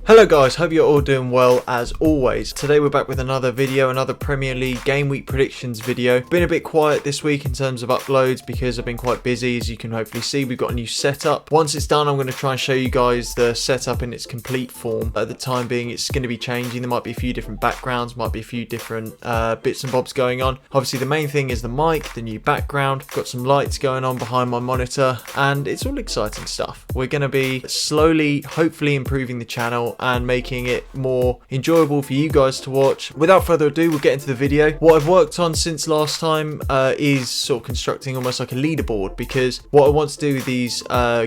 Hello guys, hope you're all doing well as always. Today we're back with another video, another Premier League game week predictions video. Been a bit quiet this week in terms of uploads because I've been quite busy. As you can hopefully see, we've got a new setup. Once it's done, I'm going to try and show you guys the setup in its complete form. At the time being, it's going to be changing. There might be a few different backgrounds, might be a few different bits and bobs going on. Obviously the main thing is the mic, the new background. Got some lights going on behind my monitor and it's all exciting stuff. We're going to be slowly, hopefully improving the channel and making it more enjoyable for you guys to watch. Without further ado, we'll get into the video. What I've worked on since last time is sort of constructing almost like a leaderboard, because what I want to do with these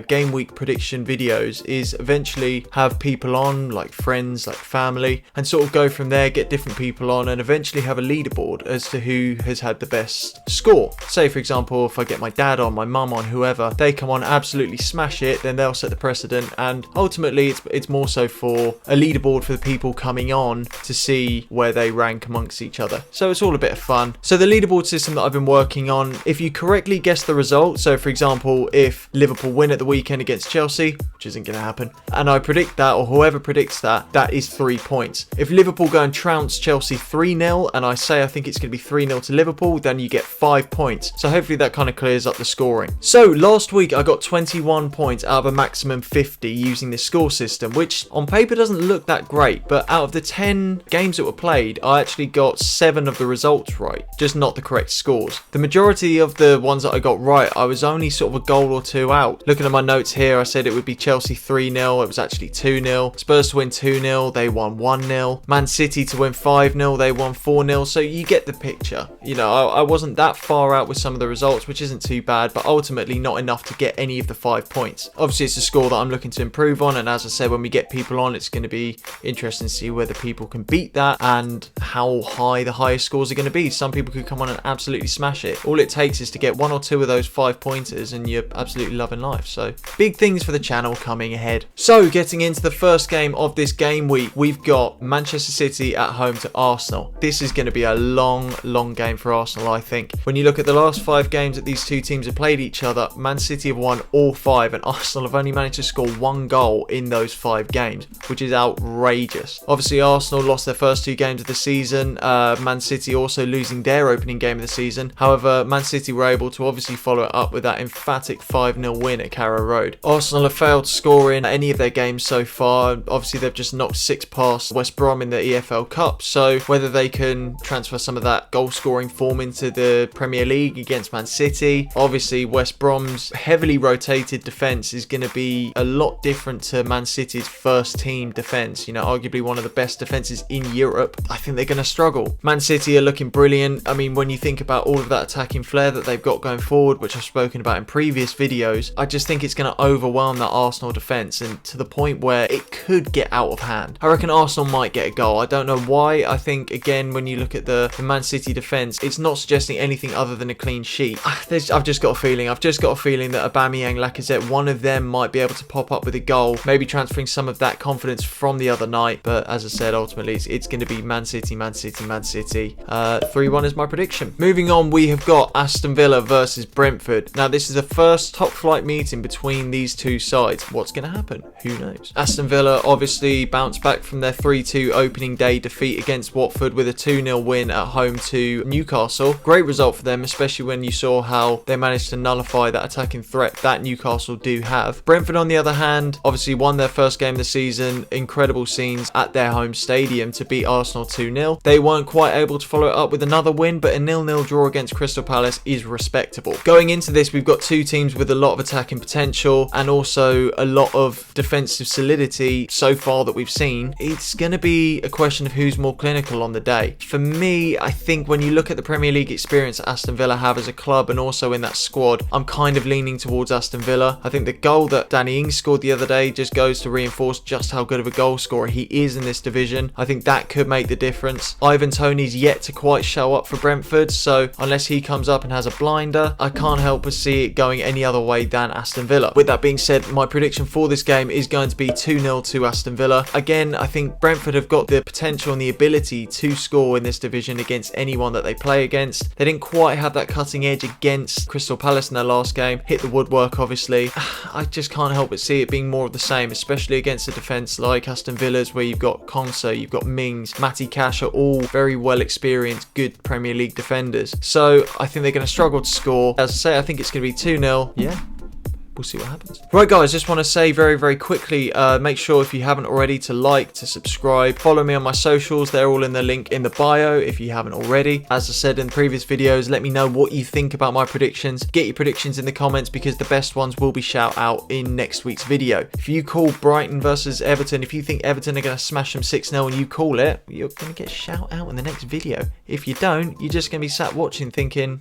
game week prediction videos is eventually have people on, like friends, like family, and sort of go from there, get different people on and eventually have a leaderboard as to who has had the best score. Say for example, if I get my dad on, my mum on, whoever, they come on, absolutely smash it, then they'll set the precedent, and ultimately it's more so for a leaderboard for the people coming on to see where they rank amongst each other. So it's all a bit of fun. So the leaderboard system that I've been working on, if you correctly guess the result, so for example, if Liverpool win at the weekend against Chelsea, which isn't going to happen, and I predict that, or whoever predicts that, that is 3 points. If Liverpool go and trounce Chelsea 3-0, and I say I think it's going to be 3-0 to Liverpool, then you get 5 points. So hopefully that kind of clears up the scoring. So last week I got 21 points out of a maximum 50 using this score system, which on paper doesn't look that great, but out of the 10 games that were played, I actually got 7 of the results right, just not the correct scores. The majority of the ones that I got right, I was only sort of a goal or two out. Looking at my notes here, I said it would be Chelsea 3-0, it was actually 2-0. Spurs to win 2-0, they won 1-0. Man City to win 5-0, they won 4-0. So you get the picture. You know, I wasn't that far out with some of the results, which isn't too bad, but ultimately not enough to get any of the 5 points. Obviously it's a score that I'm looking to improve on, and as I said, when we get people on, it's going to be interesting to see whether people can beat that and how high the highest scores are going to be. Some people could come on and absolutely smash it. All it takes is to get 1 or 2 of those 5 pointers and you're absolutely loving life. So big things for the channel coming ahead. So getting into the first game of this game week, we've got Manchester City at home to Arsenal. This is going to be a long game for Arsenal, I think. When you look at the last 5 games that these two teams have played each other, Man City have won all 5 and Arsenal have only managed to score 1 goal in those 5 games, which is outrageous. Obviously Arsenal lost their first 2 games of the season, Man City also losing their opening game of the season. However, Man City were able to obviously follow it up with that emphatic 5-0 win at Carrow Road. Arsenal have failed to score in any of their games so far. Obviously they've just knocked 6 past West Brom in the EFL Cup, so whether they can transfer some of that goal scoring form into the Premier League against Man City. Obviously West Brom's heavily rotated defence is going to be a lot different to Man City's first team defence, you know, arguably one of the best defences in Europe. I think they're going to struggle. Man City are looking brilliant. I mean, when you think about all of that attacking flair that they've got going forward, which I've spoken about in previous videos, I just think it's going to overwhelm that Arsenal defence, and to the point where it could get out of hand. I reckon Arsenal might get a goal. I don't know why. I think, again, when you look at the Man City defence, it's not suggesting anything other than a clean sheet. I've just got a feeling. I've just got a feeling that Aubameyang, Lacazette, one of them might be able to pop up with a goal, maybe transferring some of that confidence from the other night. But as I said, ultimately it's going to be Man City. 3-1 is my prediction. Moving on, we have got Aston Villa versus Brentford. Now this is the first top flight meeting between these two sides. What's going to happen? Who knows? Aston Villa obviously bounced back from their 3-2 opening day defeat against Watford with a 2-0 win at home to Newcastle. Great result for them, especially when you saw how they managed to nullify that attacking threat that Newcastle do have. Brentford, on the other hand, obviously won their first game of the season. Incredible scenes at their home stadium to beat Arsenal 2-0. They weren't quite able to follow it up with another win, but a 0-0 draw against Crystal Palace is respectable. Going into this, we've got 2 teams with a lot of attacking potential and also a lot of defensive solidity so far that we've seen. It's going to be a question of who's more clinical on the day. For me, I think when you look at the Premier League experience that Aston Villa have as a club and also in that squad, I'm kind of leaning towards Aston Villa. I think the goal that Danny Ings scored the other day just goes to reinforce just how good of a goal scorer he is in this division. I think that could make the difference. Ivan Toney's yet to quite show up for Brentford, so unless he comes up and has a blinder, I can't help but see it going any other way than Aston Villa. With that being said, my prediction for this game is going to be 2-0 to Aston Villa. Again, I think Brentford have got the potential and the ability to score in this division against anyone that they play against. They didn't quite have that cutting edge against Crystal Palace in their last game. Hit the woodwork, obviously. I just can't help but see it being more of the same, especially against a defence against like Aston Villa's, where you've got Konsa, you've got Mings, Matty Cash, are all very well experienced, good Premier League defenders. So I think they're going to struggle to score. As I say, I think it's going to be 2-0. Yeah. We'll see what happens. Right, guys, just want to say very quickly, make sure if you haven't already to like, to subscribe, follow me on my socials. They're all in the link in the bio if you haven't already. As I said in previous videos, let me know what you think about my predictions. Get your predictions in the comments, because the best ones will be shout out in next week's video. If you call Brighton versus Everton, if you think Everton are going to smash them 6-0 and you call it, you're going to get shout out in the next video. If you don't, you're just going to be sat watching thinking,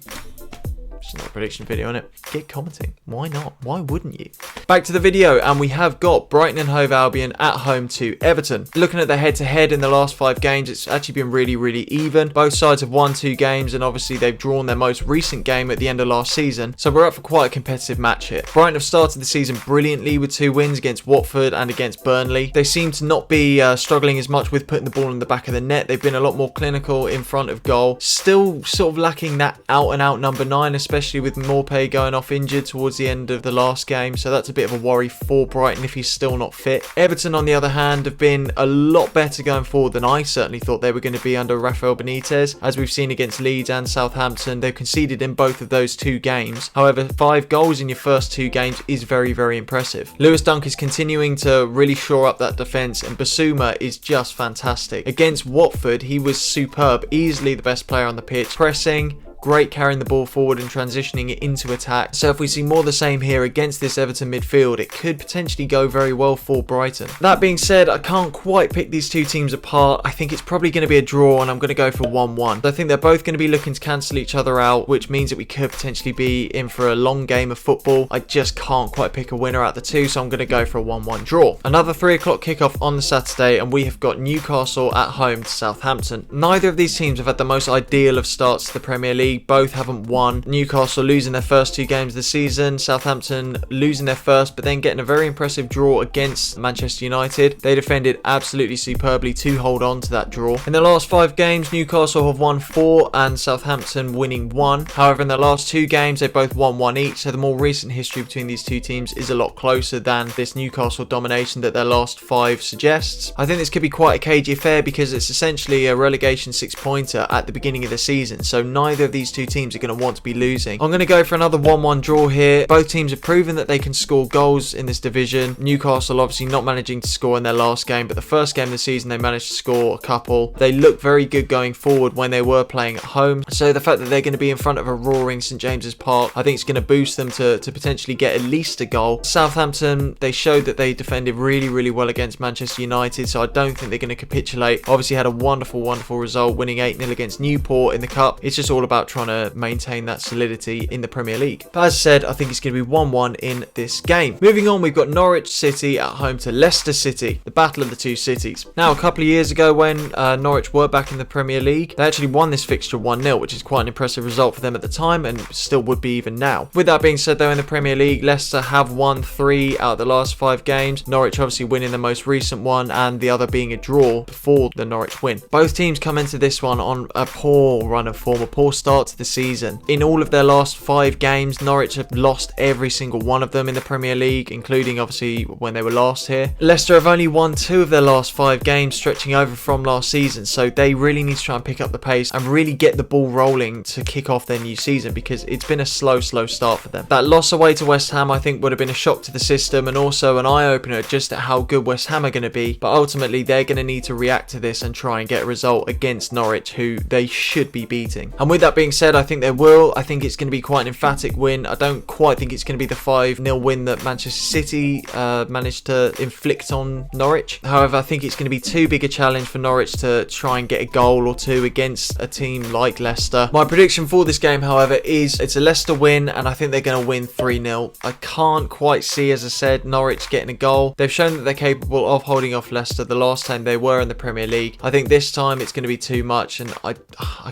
it's not a prediction video, innit? Get commenting. Why not? Why wouldn't you? Back to the video, and we have got Brighton and Hove Albion at home to Everton. Looking at the head-to-head in the last 5 games, it's actually been really even. Both sides have won 2 games, and obviously they've drawn their most recent game at the end of last season, so we're up for quite a competitive match here. Brighton have started the season brilliantly with 2 wins against Watford and against Burnley. They seem to not be struggling as much with putting the ball in the back of the net. They've been a lot more clinical in front of goal. Still sort of lacking that out-and-out number 9, especially with Morpay going off injured towards the end of the last game, so that's a bit of a worry for Brighton if he's still not fit. Everton, on the other hand, have been a lot better going forward than I certainly thought they were going to be under Rafael Benitez. As we've seen against Leeds and Southampton, they've conceded in both of those 2 games. However, 5 goals in your first 2 games is very impressive. Lewis Dunk is continuing to really shore up that defence, and Basuma is just fantastic. Against Watford, he was superb, easily the best player on the pitch, pressing, great carrying the ball forward and transitioning it into attack. So if we see more of the same here against this Everton midfield, it could potentially go very well for Brighton. That being said, I can't quite pick these 2 teams apart. I think it's probably going to be a draw, and I'm going to go for 1-1. I think they're both going to be looking to cancel each other out, which means that we could potentially be in for a long game of football. I just can't quite pick a winner out of the 2, so I'm going to go for a 1-1 draw. Another 3 o'clock kickoff on the Saturday, and we have got Newcastle at home to Southampton. Neither of these teams have had the most ideal of starts to the Premier League. Both haven't won. Newcastle losing their first 2 games of the season. Southampton losing their first, but then getting a very impressive draw against Manchester United. They defended absolutely superbly to hold on to that draw. In the last 5 games, Newcastle have won 4 and Southampton winning 1. However, in the last 2 games, they both won 1 each, so the more recent history between these 2 teams is a lot closer than this Newcastle domination that their last 5 suggests. I think this could be quite a cagey affair, because it's essentially a relegation 6-pointer at the beginning of the season, so neither of these 2 teams are going to want to be losing. I'm going to go for another 1-1 draw here. Both teams have proven that they can score goals in this division. Newcastle obviously not managing to score in their last game, but the first game of the season they managed to score a couple. They look very good going forward when they were playing at home, so the fact that they're going to be in front of a roaring St James's Park, I think it's going to boost them to potentially get at least a goal. Southampton, they showed that they defended really well against Manchester United, so I don't think they're going to capitulate. Obviously had a wonderful result, winning 8-0 against Newport in the Cup. It's just all about trying to maintain that solidity in the Premier League. But as I said, I think it's going to be 1-1 in this game. Moving on, we've got Norwich City at home to Leicester City, the battle of the 2 cities. Now, a couple of years ago when Norwich were back in the Premier League, they actually won this fixture 1-0, which is quite an impressive result for them at the time, and still would be even now. With that being said, though, in the Premier League, Leicester have won 3 out of the last 5 games. Norwich obviously winning the most recent one, and the other being a draw before the Norwich win. Both teams come into this one on a poor run of form, a poor start to the season. In all of their last 5 games, Norwich have lost every single one of them in the Premier League, including obviously when they were last here. Leicester have only won 2 of their last 5 games, stretching over from last season, so they really need to try and pick up the pace and really get the ball rolling to kick off their new season, because it's been a slow start for them. That loss away to West Ham, I think, would have been a shock to the system, and also an eye-opener just at how good West Ham are going to be, but ultimately they're going to need to react to this and try and get a result against Norwich, who they should be beating. And with that being said, I think they will. I think it's going to be quite an emphatic win. I don't quite think it's going to be the 5-0 win that Manchester City managed to inflict on Norwich. However, I think it's going to be too big a challenge for Norwich to try and get a goal or 2 against a team like Leicester. My prediction for this game, however, is it's a Leicester win, and I think they're going to win 3-0. I can't quite see, as I said, Norwich getting a goal. They've shown that they're capable of holding off Leicester the last time they were in the Premier League. I think this time it's going to be too much, and I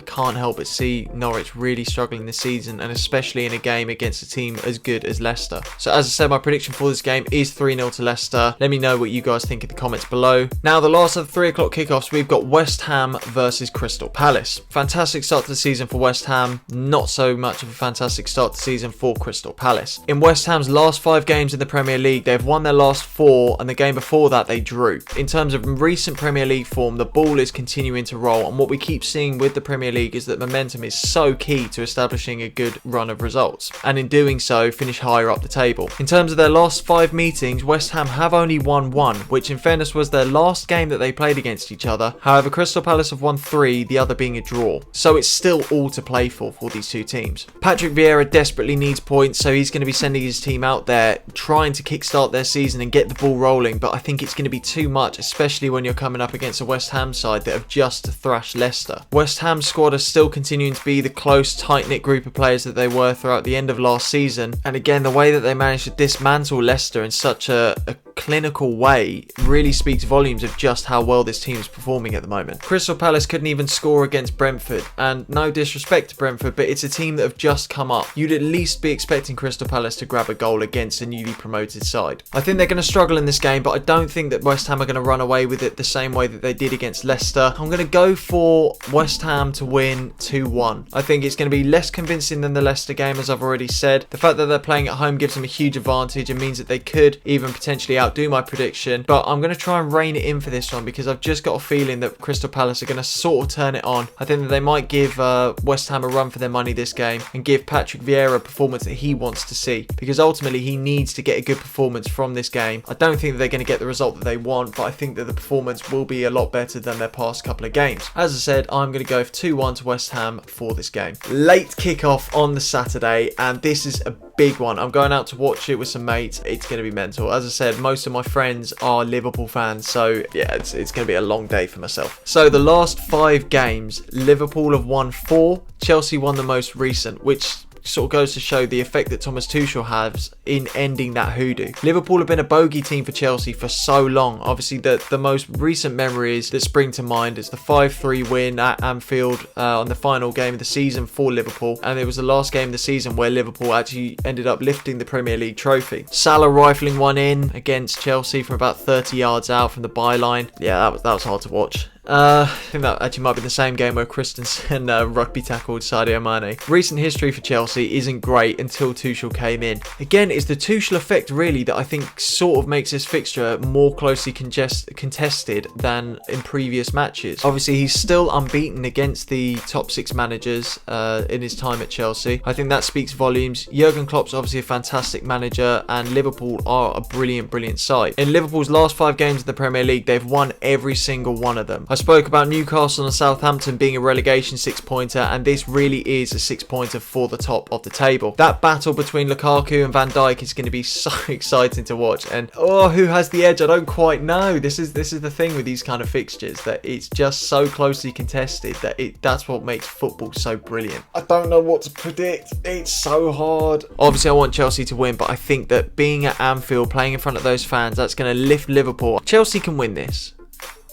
can't help but see Norwich Norwich really struggling this season, and especially in a game against a team as good as Leicester. So as I said, my prediction for this game is 3-0 to Leicester. Let me know what you guys think in the comments below. Now, the last of the 3 o'clock kickoffs, we've got West Ham versus Crystal Palace. Fantastic start to the season for West Ham, not so much of a fantastic start to the season for Crystal Palace. In West Ham's last 5 games in the Premier League, they've won their last 4, and the game before that they drew. In terms of recent Premier League form, the ball is continuing to roll, and what we keep seeing with the Premier League is that momentum is so key to establishing a good run of results, and in doing so, finish higher up the table. In terms of their last 5 meetings, West Ham have only won 1, which in fairness was their last game that they played against each other. However, Crystal Palace have won 3, the other being a draw. So it's still all to play for these two teams. Patrick Vieira desperately needs points, so he's going to be sending his team out there trying to kickstart their season and get the ball rolling, but I think it's going to be too much, especially when you're coming up against a West Ham side that have just thrashed Leicester. West Ham's squad are still continuing to be the close, tight-knit group of players that they were throughout the end of last season, and again, the way that they managed to dismantle Leicester in such a clinical way really speaks volumes of just how well this team is performing at the moment. Crystal Palace couldn't even score against Brentford, and no disrespect to Brentford, but it's a team that have just come up. You'd at least be expecting Crystal Palace to grab a goal against a newly promoted side. I think they're going to struggle in this game, but I don't think that West Ham are going to run away with it the same way that they did against Leicester. I'm going to go for West Ham to win 2-1. I think it's going to be less convincing than the Leicester game, as I've already said. The fact that they're playing at home gives them a huge advantage and means that they could even potentially outdo my prediction, but I'm going to try and rein it in for this one because I've just got a feeling that Crystal Palace are going to sort of turn it on. I think that they might give West Ham a run for their money this game and give Patrick Vieira a performance that he wants to see, because ultimately he needs to get a good performance from this game. I don't think that they're going to get the result that they want, but I think that the performance will be a lot better than their past couple of games. As I said, I'm going to go for 2-1 to West Ham for this game. Late kickoff on the Saturday, and this is a big one. I'm going out to watch it with some mates. It's going to be mental. As I said, most of my friends are Liverpool fans, so yeah, it's going to be a long day for myself. So the last 5 games, Liverpool have won 4. Chelsea won the most recent, which sort of goes to show the effect that Thomas Tuchel has in ending that hoodoo. Liverpool have been a bogey team for Chelsea for so long. Obviously, the most recent memories that spring to mind is the 5-3 win at Anfield on the final game of the season for Liverpool, and it was the last game of the season where Liverpool actually ended up lifting the Premier League trophy. Salah rifling one in against Chelsea from about 30 yards out from the byline. Yeah, that was hard to watch. I think that actually might be the same game where Christensen rugby tackled Sadio Mane. Recent history for Chelsea isn't great until Tuchel came in. Again, it's the Tuchel effect really that I think sort of makes this fixture more closely contested than in previous matches. Obviously, he's still unbeaten against the top 6 managers in his time at Chelsea. I think that speaks volumes. Jurgen Klopp's obviously a fantastic manager, and Liverpool are a brilliant side. In Liverpool's last 5 games of the Premier League, they've won every single one of them. I spoke about Newcastle and Southampton being a relegation 6-pointer, and this really is a 6-pointer for the top of the table. That battle between Lukaku and Van Dijk is going to be so exciting to watch, and who has the edge? I don't quite know. This is the thing with these kind of fixtures, that it's just so closely contested that that's what makes football so brilliant. I don't know what to predict. It's so hard. Obviously, I want Chelsea to win, but I think that being at Anfield, playing in front of those fans, that's going to lift Liverpool. Chelsea can win this,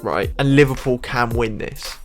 right? And Liverpool can win this.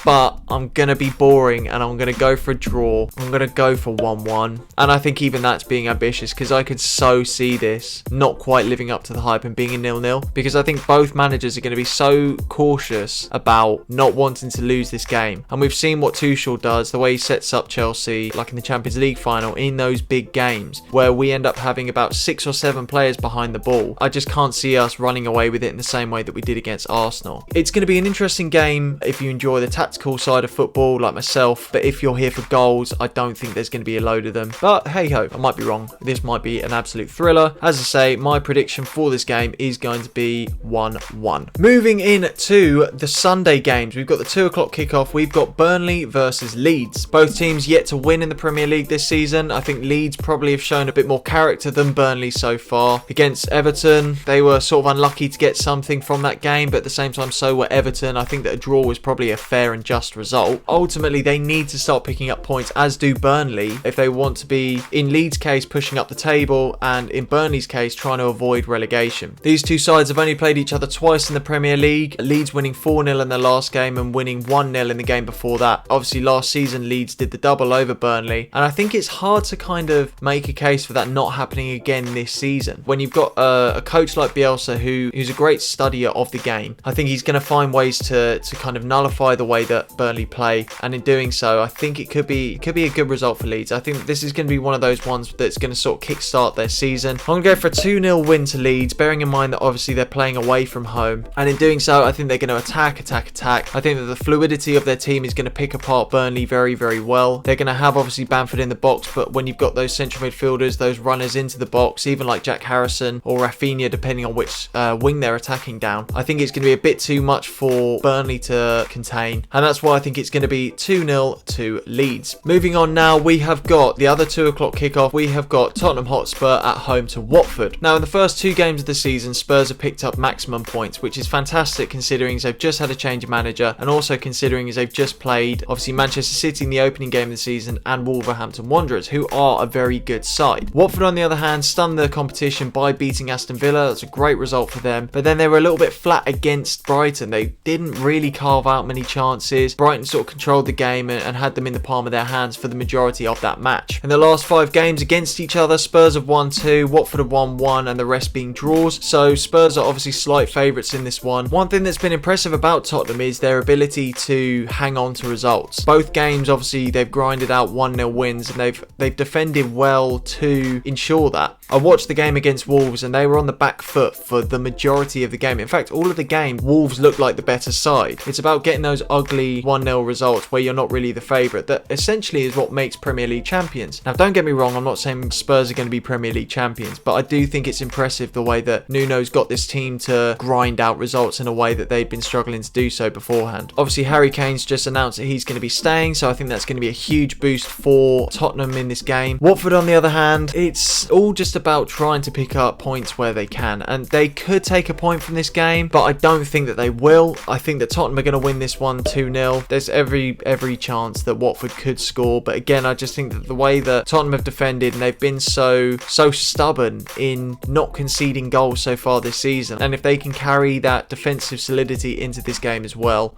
But I'm going to be boring and I'm going to go for a draw. I'm going to go for 1-1. And I think even that's being ambitious, because I could so see this not quite living up to the hype and being a 0-0. Because I think both managers are going to be so cautious about not wanting to lose this game. And we've seen what Tuchel does, the way he sets up Chelsea, like in the Champions League final, in those big games, where we end up having about 6 or 7 players behind the ball. I just can't see us running away with it in the same way that we did against Arsenal. It's going to be an interesting game if you enjoy the tactical side of football like myself, but if you're here for goals, I don't think there's going to be a load of them. But hey ho, I might be wrong. This might be an absolute thriller. As I say, my prediction for this game is going to be 1-1. Moving in to the Sunday games, we've got the 2 o'clock kickoff. We've got Burnley versus Leeds. Both teams yet to win in the Premier League this season. I think Leeds probably have shown a bit more character than Burnley so far. Against Everton, they were sort of unlucky to get something from that game, but at the same time, so were Everton. I think that a draw was probably a fair and and just result. Ultimately, they need to start picking up points, as do Burnley, if they want to be, in Leeds' case, pushing up the table, and in Burnley's case, trying to avoid relegation. These two sides have only played each other twice in the Premier League, Leeds winning 4-0 in their last game and winning 1-0 in the game before that. Obviously, last season, Leeds did the double over Burnley, and I think it's hard to kind of make a case for that not happening again this season. When you've got a coach like Bielsa, who's a great studier of the game, I think he's going to find ways to kind of nullify the way that Burnley play, and in doing so, I think it could be a good result for Leeds. I think this is going to be one of those ones that's going to sort of kickstart their season. I'm going to go for a 2-0 win to Leeds, bearing in mind that obviously they're playing away from home, and in doing so, I think they're going to attack. I think that the fluidity of their team is going to pick apart Burnley very, very well. They're going to have obviously Bamford in the box, but when you've got those central midfielders, those runners into the box, even like Jack Harrison or Rafinha, depending on which wing they're attacking down, I think it's going to be a bit too much for Burnley to contain, and that's why I think it's going to be 2-0 to Leeds. Moving on now, we have got the other 2 o'clock kickoff. We have got Tottenham Hotspur at home to Watford. Now, in the first 2 games of the season, Spurs have picked up maximum points, which is fantastic considering they've just had a change of manager, and also considering as they've just played obviously Manchester City in the opening game of the season and Wolverhampton Wanderers, who are a very good side. Watford, on the other hand, stunned the competition by beating Aston Villa. That's a great result for them, but then they were a little bit flat against Brighton. They didn't really carve out many chances. Brighton sort of controlled the game and had them in the palm of their hands for the majority of that match. In the last 5 games against each other, Spurs have won 2, Watford have won 1, and the rest being draws, so Spurs are obviously slight favourites in this one. One thing that's been impressive about Tottenham is their ability to hang on to results. Both games, obviously, they've grinded out 1-0 wins, and they've defended well to ensure that. I watched the game against Wolves, and they were on the back foot for the majority of the game. In fact, all of the game, Wolves looked like the better side. It's about getting those ugly 1-0 results where you're not really the favourite. That essentially is what makes Premier League champions. Now, don't get me wrong, I'm not saying Spurs are going to be Premier League champions, but I do think it's impressive the way that Nuno's got this team to grind out results in a way that they've been struggling to do so beforehand. Obviously, Harry Kane's just announced that he's going to be staying, so I think that's going to be a huge boost for Tottenham in this game. Watford, on the other hand, it's all just about trying to pick up points where they can, and they could take a point from this game, but I don't think that they will. I think that Tottenham are going to win this one 2-0. There's every chance that Watford could score, but again, I just think that the way that Tottenham have defended, and they've been so stubborn in not conceding goals so far this season, and if they can carry that defensive solidity into this game as well.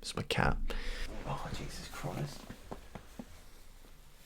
It's my cat. Oh, Jesus Christ.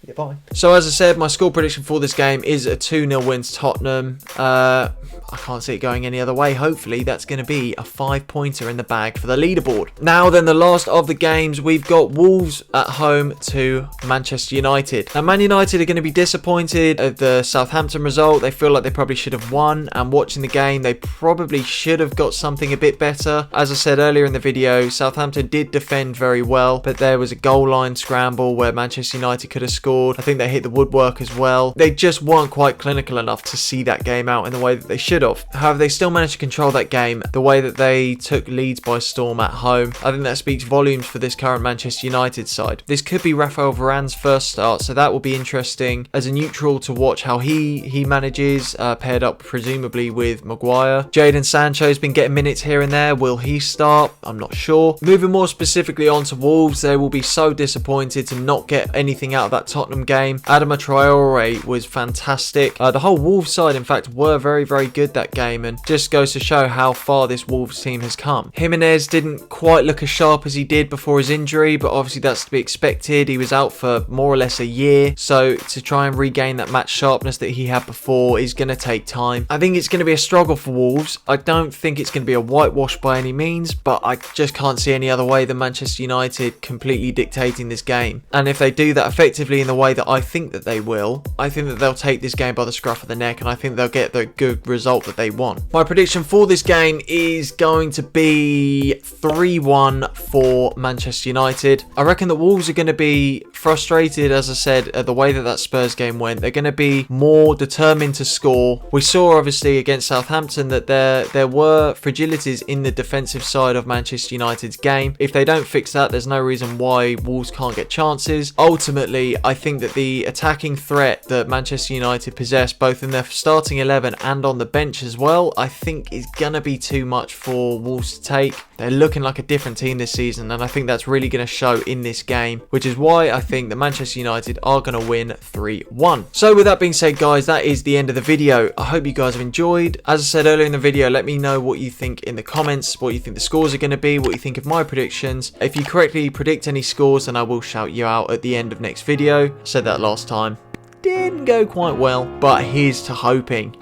Yeah, bye. So as I said, my score prediction for this game is a 2-0 win to Tottenham. I can't see it going any other way. Hopefully that's going to be a 5-pointer in the bag for the leaderboard. Now then, the last of the games, we've got Wolves at home to Manchester United. Now, Man United are going to be disappointed at the Southampton result. They feel like they probably should have won, and watching the game, they probably should have got something a bit better. As I said earlier in the video, Southampton did defend very well, but there was a goal line scramble where Manchester United could have scored. I think they hit the woodwork as well. They just weren't quite clinical enough to see that game out in the way that they should have. However, they still managed to control that game the way that they took Leeds by storm at home. I think that speaks volumes for this current Manchester United side. This could be Rafael Varane's first start, so that will be interesting as a neutral to watch how he manages, paired up presumably with Maguire. Jadon Sancho's been getting minutes here and there. Will he start? I'm not sure. Moving more specifically on to Wolves, they will be so disappointed to not get anything out of that Tottenham game. Adama Traore was fantastic. The whole Wolves side, in fact, were very, very good that game, and just goes to show how far this Wolves team has come. Jimenez didn't quite look as sharp as he did before his injury, but obviously that's to be expected. He was out for more or less a year, so to try and regain that match sharpness that he had before is going to take time. I think it's going to be a struggle for Wolves. I don't think it's going to be a whitewash by any means, but I just can't see any other way than Manchester United completely dictating this game. And if they do that effectively in the way that I think that they will, I think that they'll take this game by the scruff of the neck, and I think they'll get the good result that they want. My prediction for this game is going to be 3-1 for Manchester United. I reckon that Wolves are going to be frustrated, as I said, at the way that Spurs game went. They're going to be more determined to score. We saw obviously against Southampton that there were fragilities in the defensive side of Manchester United's game. If they don't fix that, there's no reason why Wolves can't get chances. Ultimately, I think that the attacking threat that Manchester United possess, both in their starting 11 and on the bench bench as well, I think is going to be too much for Wolves to take. They're looking like a different team this season, and I think that's really going to show in this game, which is why I think that Manchester United are going to win 3-1. So with that being said, guys, that is the end of the video. I hope you guys have enjoyed. As I said earlier in the video, let me know what you think in the comments, what you think the scores are going to be, what you think of my predictions. If you correctly predict any scores, then I will shout you out at the end of next video. I said that last time. Didn't go quite well, but here's to hoping.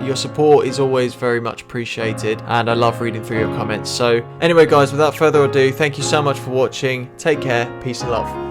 Your support is always very much appreciated, and I love reading through your comments. So anyway, guys, without further ado, thank you so much for watching. Take care, peace and love.